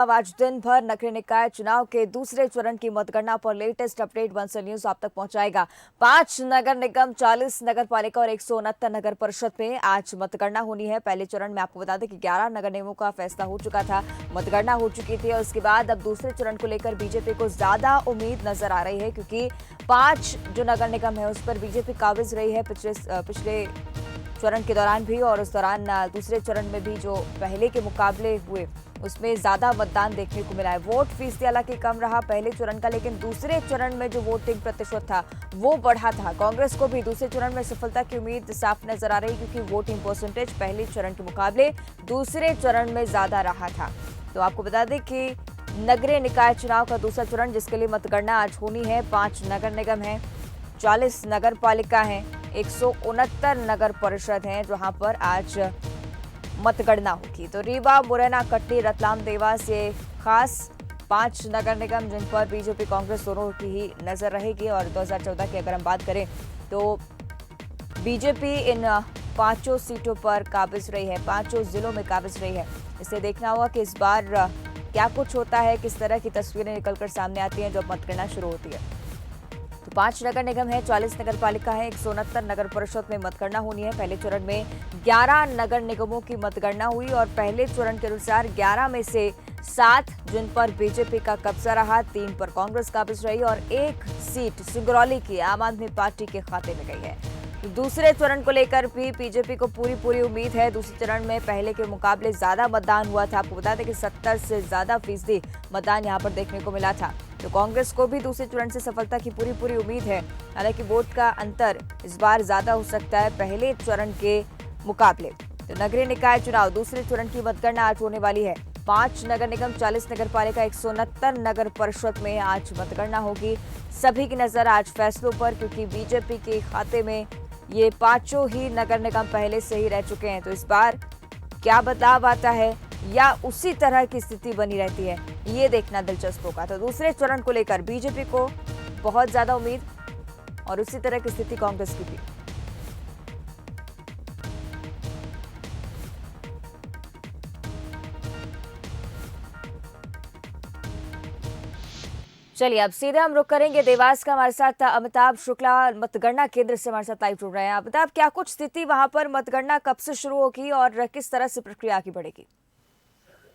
अब आज दिन भर नगरीय निकाय चुनाव के दूसरे चरण की मतगणना पर लेटेस्ट अपडेट बंसल न्यूज आप तक पहुंचाएगा। 5 नगर निगम, 40 नगर पालिका और 169 नगर परिषद में आज मतगणना होनी है। पहले चरण में आपको बता दें कि 11 नगर निगमों का फैसला हो चुका था, मतगणना हो चुकी थी और उसके बाद अब दूसरे चरण को लेकर बीजेपी को ज्यादा उम्मीद नजर आ रही है, क्योंकि 5 जो नगर निगम है उस पर बीजेपी काबिज रही है पिछले चरण के दौरान भी, और उस दौरान दूसरे चरण में भी जो पहले के मुकाबले हुए उसमें ज्यादा मतदान देखने को मिला है। वोट फीसदी हालांकि कम रहा पहले चरण का, लेकिन दूसरे चरण में जो वोटिंग प्रतिशत था वो बढ़ा था। कांग्रेस को भी दूसरे चरण में सफलता की उम्मीद साफ नजर आ रही, क्योंकि वोटिंग परसेंटेज पहले चरण के मुकाबले दूसरे चरण में ज्यादा रहा था। तो आपको बता दें कि नगरीय निकाय चुनाव का दूसरा चरण, जिसके लिए मतगणना आज होनी है, 5 नगर निगम है, 40 नगर पालिका है, 169 नगर परिषद हैं जहां पर आज मतगणना होगी। तो रीवा, मुरैना, कटनी, रतलाम, देवास ये खास 5 नगर निगम जिन पर बीजेपी कांग्रेस दोनों की ही नजर रहेगी। और 2014 की अगर हम बात करें तो बीजेपी इन 5 सीटों पर काबिज रही है, 5 जिलों में काबिज रही है। इसे देखना होगा कि इस बार क्या कुछ होता है, किस तरह की तस्वीरें निकलकर सामने आती हैं जब मतगणना शुरू होती है। तो 5 नगर निगम है, 40 नगर पालिका है, 169 नगर परिषद में मतगणना होनी है। पहले चरण में 11 नगर निगमों की मतगणना हुई और पहले चरण के अनुसार 11 में से 7 जिन पर बीजेपी का कब्जा रहा, 3 पर कांग्रेस काबिज रही और 1 सीट सिंगरौली की आम आदमी पार्टी के खाते में गई है। दूसरे चरण को लेकर भी बीजेपी को पूरी उम्मीद है। दूसरे चरण में पहले के मुकाबले ज्यादा मतदान हुआ था। आपको बता दें कि 70 से ज्यादा फीसदी मतदान यहां पर देखने को मिला था। तो कांग्रेस को भी दूसरे चरण से सफलता की पूरी उम्मीद है। हालांकि वोट का अंतर इस बार ज्यादा हो सकता है पहले चरण के मुकाबले। तो नगरीय निकाय चुनाव दूसरे चरण की मतगणना आज होने वाली है। 5 नगर निगम, 40 नगर पालिका, 169 नगर परिषद में आज मतगणना होगी। सभी की नजर आज फैसलों पर, क्योंकि बीजेपी के खाते में ये 5 ही नगर निगम पहले से ही रह चुके हैं। तो इस बार क्या बदलाव आता है या उसी तरह की स्थिति बनी रहती है, ये देखना दिलचस्प होगा। तो दूसरे चरण को लेकर बीजेपी को बहुत ज्यादा उम्मीद और उसी तरह की स्थिति कांग्रेस की भी। चलिए अब सीधे हम रुक करेंगे देवास का। हमारे साथ अमिताभ शुक्ला मतगणना केंद्र से हमारे साथ लाइव जुड़ रहे हैं। अमिताभ, क्या कुछ स्थिति वहां पर, मतगणना कब से शुरू होगी और किस तरह से प्रक्रिया आगे बढ़ेगी?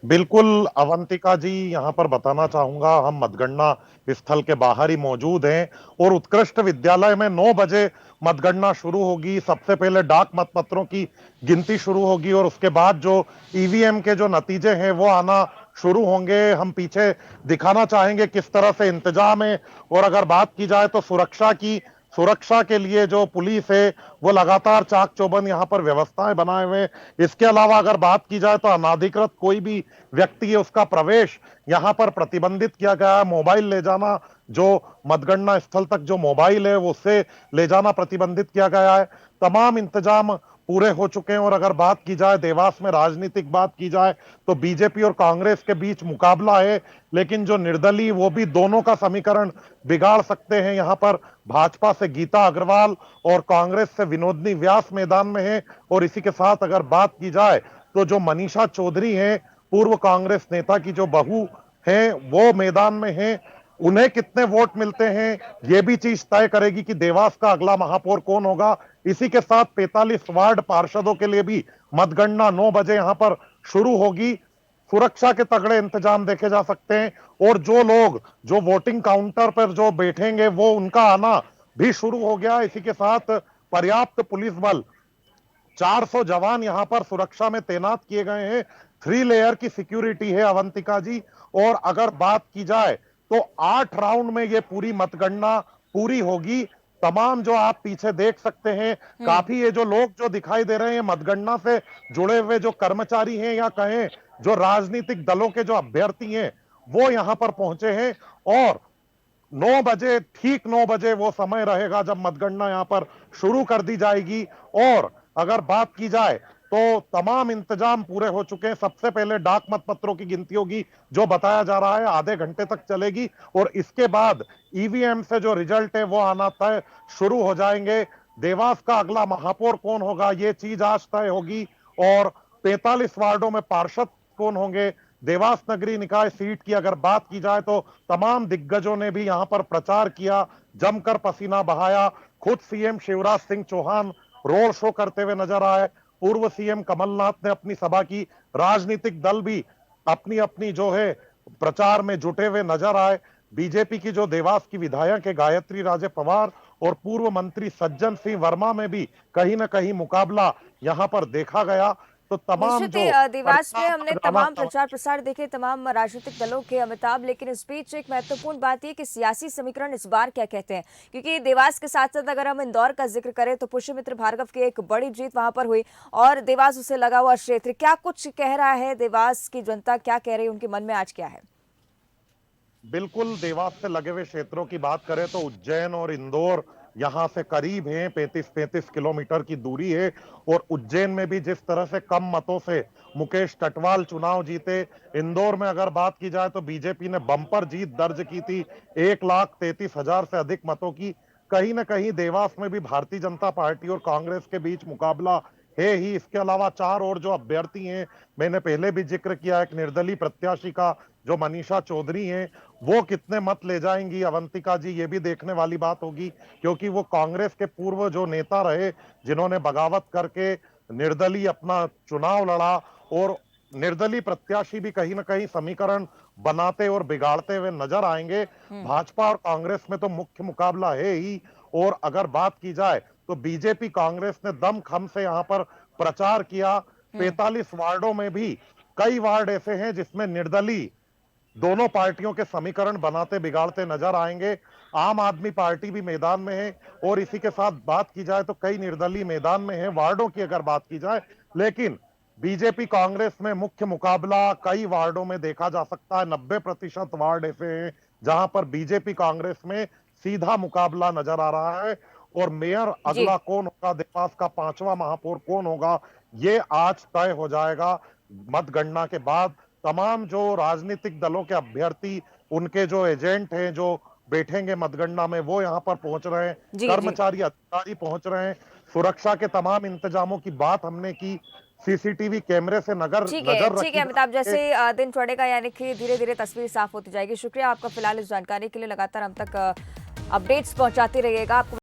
बिल्कुल अवंतिका जी, यहाँ पर बताना चाहूंगा, हम मतगणना स्थल के बाहर ही मौजूद हैं और उत्कृष्ट विद्यालय में 9 बजे मतगणना शुरू होगी। सबसे पहले डाक मतपत्रों की गिनती शुरू होगी और उसके बाद जो ईवीएम के जो नतीजे हैं वो आना शुरू होंगे। हम पीछे दिखाना चाहेंगे किस तरह से इंतजाम है। और अगर बात की जाए तो सुरक्षा के लिए जो पुलिस है वो लगातार चाक चौबंद यहाँ पर व्यवस्थाएं बनाए हुए। इसके अलावा अगर बात की जाए तो अनाधिकृत कोई भी व्यक्ति है उसका प्रवेश यहाँ पर प्रतिबंधित किया गया है। मोबाइल ले जाना, जो मतगणना स्थल तक जो मोबाइल है वो उससे ले जाना प्रतिबंधित किया गया है। तमाम इंतजाम पूरे हो चुके हैं। और अगर बात की जाए देवास में राजनीतिक बात की जाए तो बीजेपी और कांग्रेस के बीच मुकाबला है, लेकिन जो निर्दलीय वो भी दोनों का समीकरण बिगाड़ सकते हैं। यहाँ पर भाजपा से गीता अग्रवाल और कांग्रेस से विनोदनी व्यास मैदान में है। और इसी के साथ अगर बात की जाए तो जो मनीषा चौधरी हैं, पूर्व कांग्रेस नेता की जो बहू हैं, वो मैदान में हैं। उन्हें कितने वोट मिलते हैं ये भी चीज तय करेगी कि देवास का अगला महापौर कौन होगा। इसी के साथ 45 वार्ड पार्षदों के लिए भी मतगणना 9 बजे यहां पर शुरू होगी। सुरक्षा के तगड़े इंतजाम देखे जा सकते हैं और जो लोग जो वोटिंग काउंटर पर जो बैठेंगे वो उनका आना भी शुरू हो गया। इसी के साथ पर्याप्त पुलिस बल, 400 जवान यहां पर सुरक्षा में तैनात किए गए हैं। 3 लेयर की सिक्योरिटी है अवंतिका जी। और अगर बात की जाए तो 8 राउंड में ये पूरी मतगणना पूरी होगी। तमाम जो आप पीछे देख सकते हैं, काफी ये जो लोग जो दिखाई दे रहे हैं मतगणना से जुड़े हुए जो कर्मचारी हैं या कहें जो राजनीतिक दलों के जो अभ्यर्थी हैं वो यहां पर पहुंचे हैं। और 9 बजे, ठीक 9 बजे वो समय रहेगा जब मतगणना यहां पर शुरू कर दी जाएगी। और अगर बात की जाए तो तमाम इंतजाम पूरे हो चुके हैं। सबसे पहले डाक मतपत्रों की गिनती होगी, जो बताया जा रहा है आधे घंटे तक चलेगी। और इसके बाद ईवीएम से जो रिजल्ट है वो आना तय शुरू हो जाएंगे। देवास का अगला महापौर कौन होगा ये चीज आज तय होगी। और 45 वार्डों में पार्षद कौन होंगे देवास नगरी निकाय सीट की अगर बात की जाए तो तमाम दिग्गजों ने भी यहां पर प्रचार किया, जमकर पसीना बहाया। खुद CM Shivraj Singh Chouhan road show करते हुए नजर आए। पूर्व सीएम कमलनाथ ने अपनी सभा की। राजनीतिक दल भी अपनी अपनी जो है प्रचार में जुटे हुए नजर आए। बीजेपी की जो देवास की विधायक है गायत्री राजे पवार और पूर्व मंत्री सज्जन सिंह वर्मा में भी कहीं ना कहीं मुकाबला यहां पर देखा गया। तो तमाम निश्चित जो ही देवास में प्रचार हमने लगाना तमाम प्रचार प्रसार देखे तमाम राजनीतिक दलों के अमिताभ, लेकिन इस बीच एक महत्वपूर्ण बात यह कि सियासी समीकरण इस बार क्या कहते हैं, क्योंकि देवास के साथ साथ अगर हम इंदौर का जिक्र करें तो पुष्यमित्र भार्गव की एक बड़ी जीत वहां पर हुई और देवास उसे लगा हुआ क्षेत्र। क्या कुछ कह रहा है देवास की जनता, क्या कह रही है, उनके मन में आज क्या है? बिल्कुल, देवास से लगे हुए क्षेत्रों की बात करें तो उज्जैन और इंदौर यहां से करीब हैं, 35-35 किलोमीटर की दूरी है। और उज्जैन में भी जिस तरह से कम मतों से मुकेश टटवाल चुनाव जीते, इंदौर में अगर बात की जाए तो बीजेपी ने बम्पर जीत दर्ज की थी 1,33,000 से अधिक मतों की। कहीं ना कहीं देवास में भी भारतीय जनता पार्टी और कांग्रेस के बीच मुकाबला है ही। इसके अलावा चार और जो अभ्यर्थी हैं, मैंने पहले भी जिक्र किया, एक निर्दलीय प्रत्याशी का जो मनीषा चौधरी हैं, वो कितने मत ले जाएंगी अवंतिका जी, ये भी देखने वाली बात होगी। क्योंकि वो कांग्रेस के पूर्व जो नेता रहे, जिन्होंने बगावत करके निर्दलीय अपना चुनाव लड़ा। और निर्दलीय प्रत्याशी भी कहीं ना कहीं समीकरण बनाते और बिगाड़ते हुए नजर आएंगे। हम्म। भाजपा और कांग्रेस में तो मुख्य मुकाबला है ही। और अगर बात की जाए तो बीजेपी कांग्रेस ने दमखम से यहां पर प्रचार किया। हम्म। 45 वार्डों में भी कई वार्ड ऐसे हैं जिसमें निर्दलीय दोनों पार्टियों के समीकरण बनाते बिगाड़ते नजर आएंगे। आम आदमी पार्टी भी मैदान में है और इसी के साथ बात की जाए तो कई निर्दलीय मैदान में है। वार्डों की अगर बात की जाए, लेकिन बीजेपी कांग्रेस में मुख्य मुकाबला कई वार्डों में देखा जा सकता है। 90% वार्ड ऐसे हैं जहां पर बीजेपी कांग्रेस में सीधा मुकाबला नजर आ रहा है। और मेयर जी। अगला कौन होगा, देवास का 5वां महापौर कौन होगा, ये आज तय हो जाएगा मतगणना के बाद। तमाम जो राजनीतिक दलों के अभ्यर्थी, उनके जो एजेंट हैं जो बैठेंगे मतगणना में, वो यहां पर पहुंच रहे हैं। जी। जी। कर्मचारी अधिकारी पहुंच रहे हैं। सुरक्षा के तमाम इंतजामों की बात हमने की। सीसीटीवी कैमरे से नजर ठीक रखी है जा अमिताभ, रही है। जैसे दिन चढ़ेगा यानी कि धीरे धीरे तस्वीर साफ होती जाएगी। शुक्रिया आपका फिलहाल इस जानकारी के लिए, लगातार हम तक अपडेट्स पहुंचाते रहिएगा। आपको